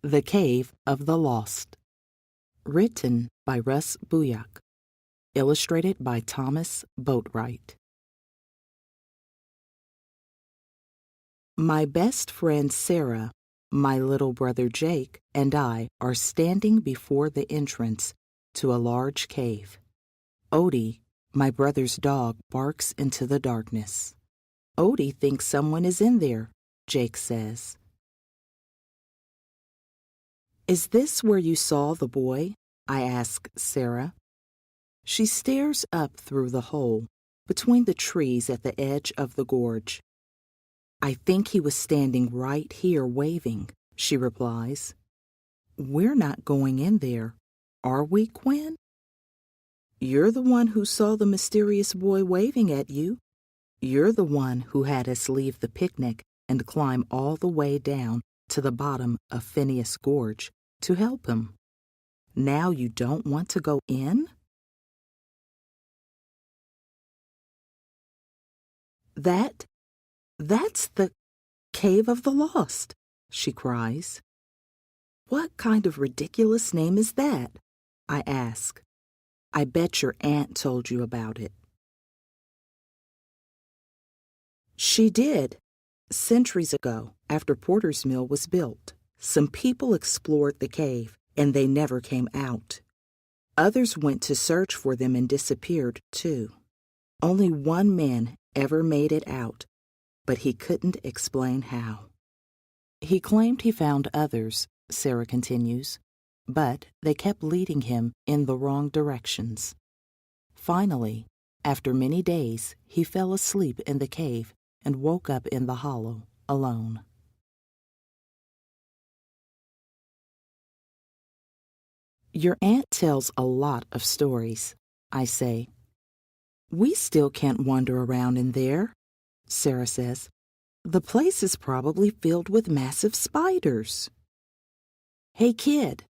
The Cave of the Lost. Written by Russ Booyak. Illustrated by Thomas Boatwright. My best friend Sarah, my little brother Jake, and I are standing before the entrance to a large cave. Odie, my brother's dog, barks into the darkness. Odie thinks someone is in there, Jake says. Is this where you saw the boy? I ask Sarah. She stares up through the hole between the trees at the edge of the gorge. I think he was standing right here waving, she replies. We're not going in there, are we, Quinn? You're the one who saw the mysterious boy waving at you. You're the one who had us leave the picnic and climb all the way down to the bottom of Phineas Gorge to help him. Now you don't want to go in? That's the Cave of the Lost, she cries. What kind of ridiculous name is that? I ask. I bet your aunt told you about it. She did. Centuries ago, after Porter's Mill was built, some people explored the cave, and they never came out. Others went to search for them and disappeared, too. Only one man ever made it out, but he couldn't explain how. He claimed he found others, Sarah continues, but they kept leading him in the wrong directions. Finally, after many days, he fell asleep in the cave and woke up in the hollow, alone. Your aunt tells a lot of stories, I say. We still can't wander around in there, Sarah says. The place is probably filled with massive spiders. Hey, kid,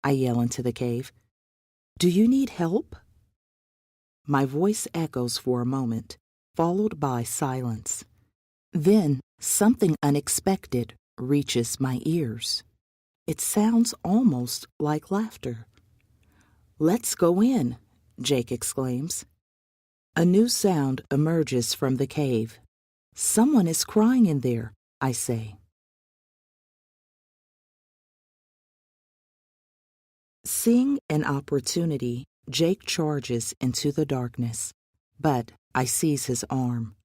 I yell into the cave. Do you need help? My voice echoes for a moment, followed by silence. Then something unexpected reaches my ears. It sounds almost like laughter. Let's go in, Jake exclaims. A new sound emerges from the cave. Someone is crying in there, I say. Seeing an opportunity, Jake charges into the darkness, but I seize his arm.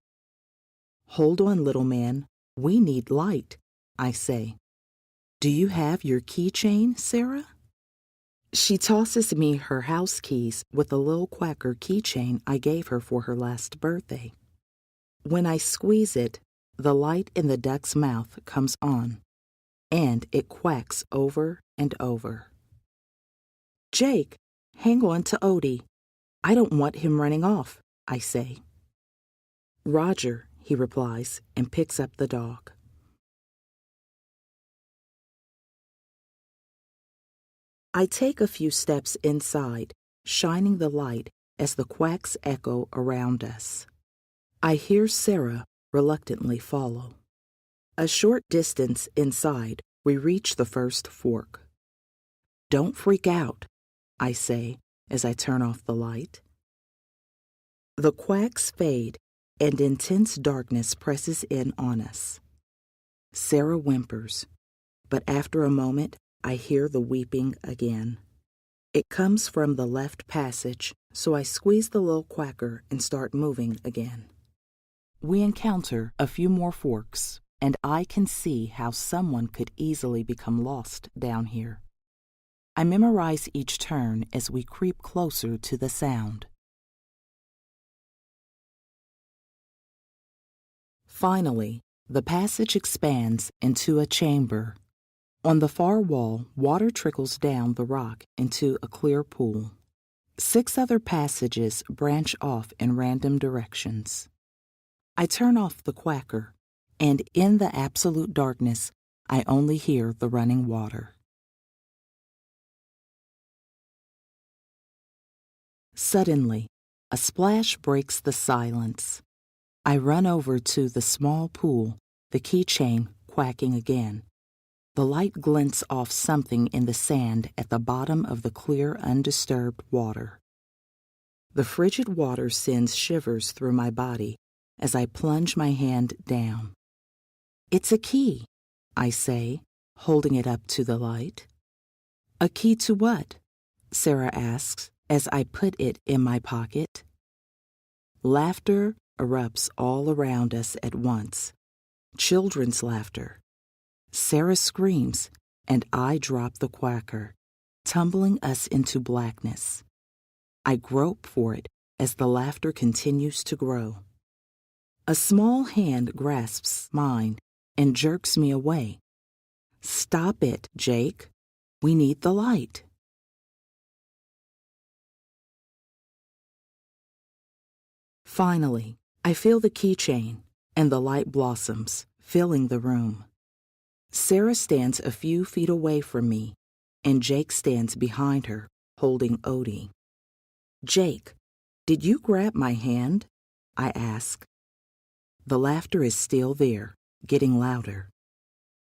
Hold on, little man. We need light, I say. Do you have your keychain, Sarah? She tosses me her house keys with a little quacker keychain I gave her for her last birthday. When I squeeze it, the light in the duck's mouth comes on, and it quacks over and over. Jake, hang on to Odie. I don't want him running off, I say. Roger, he replies, and picks up the dog. I take a few steps inside, shining the light as the quacks echo around us. I hear Sarah reluctantly follow. A short distance inside, we reach the first fork. Don't freak out, I say as I turn off the light. The quacks fade, and intense darkness presses in on us. Sarah whimpers, but after a moment, I hear the weeping again. It comes from the left passage, so I squeeze the little quacker and start moving again. We encounter a few more forks, and I can see how someone could easily become lost down here. I memorize each turn as we creep closer to the sound. Finally, the passage expands into a chamber. On the far wall, water trickles down the rock into a clear pool. 6 other passages branch off in random directions. I turn off the quacker, and in the absolute darkness, I only hear the running water. Suddenly, a splash breaks the silence. I run over to the small pool, the keychain quacking again. The light glints off something in the sand at the bottom of the clear, undisturbed water. The frigid water sends shivers through my body as I plunge my hand down. "It's a key," I say, holding it up to the light. "A key to what?" Sarah asks as I put it in my pocket. Laughter erupts all around us at once. Children's laughter. Sarah screams, and I drop the quacker, tumbling us into blackness. I grope for it as the laughter continues to grow. A small hand grasps mine and jerks me away. "Stop it, Jake. We need the light." Finally, I feel the keychain, and the light blossoms, filling the room. Sarah stands a few feet away from me, and Jake stands behind her, holding Odie. "Jake, did you grab my hand?" I ask. The laughter is still there, getting louder.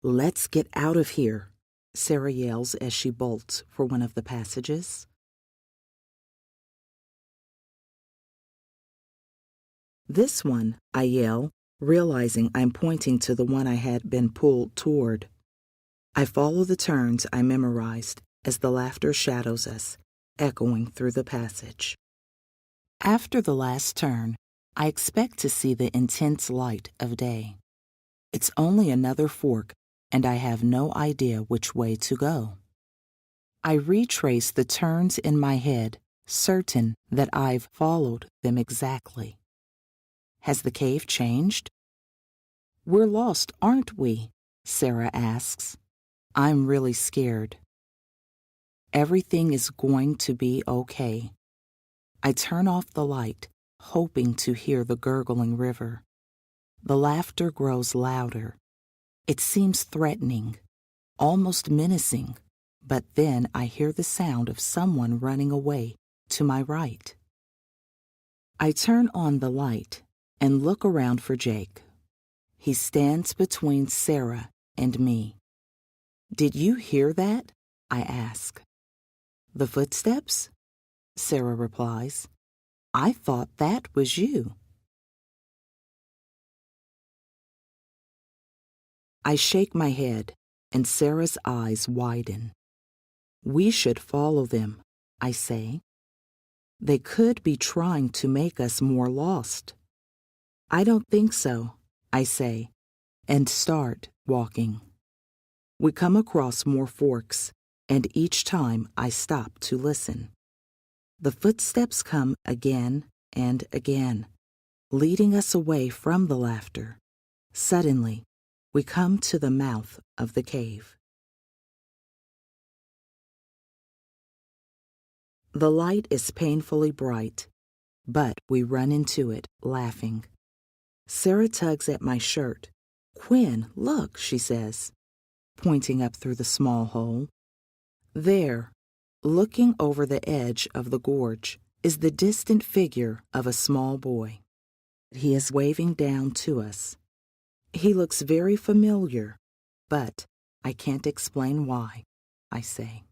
"Let's get out of here," Sarah yells as she bolts for one of the passages. "This one," I yell, realizing I'm pointing to the one I had been pulled toward. I follow the turns I memorized as the laughter shadows us, echoing through the passage. After the last turn, I expect to see the intense light of day. It's only another fork, and I have no idea which way to go. I retrace the turns in my head, certain that I've followed them exactly. Has the cave changed? "We're lost, aren't we?" Sarah asks. I'm really scared. Everything is going to be okay. I turn off the light, hoping to hear the gurgling river. The laughter grows louder. It seems threatening, almost menacing, but then I hear the sound of someone running away to my right. I turn on the light and look around for Jake. He stands between Sarah and me. "Did you hear that?" I ask. "The footsteps?" Sarah replies. "I thought that was you." I shake my head, and Sarah's eyes widen. "We should follow them," I say. "They could be trying to make us more lost." "I don't think so," I say, and start walking. We come across more forks, and each time I stop to listen. The footsteps come again and again, leading us away from the laughter. Suddenly, we come to the mouth of the cave. The light is painfully bright, but we run into it, laughing. Sarah tugs at my shirt. "Quinn, look," she says, pointing up through the small hole. There, looking over the edge of the gorge, is the distant figure of a small boy. He is waving down to us. He looks very familiar, but I can't explain why, I say.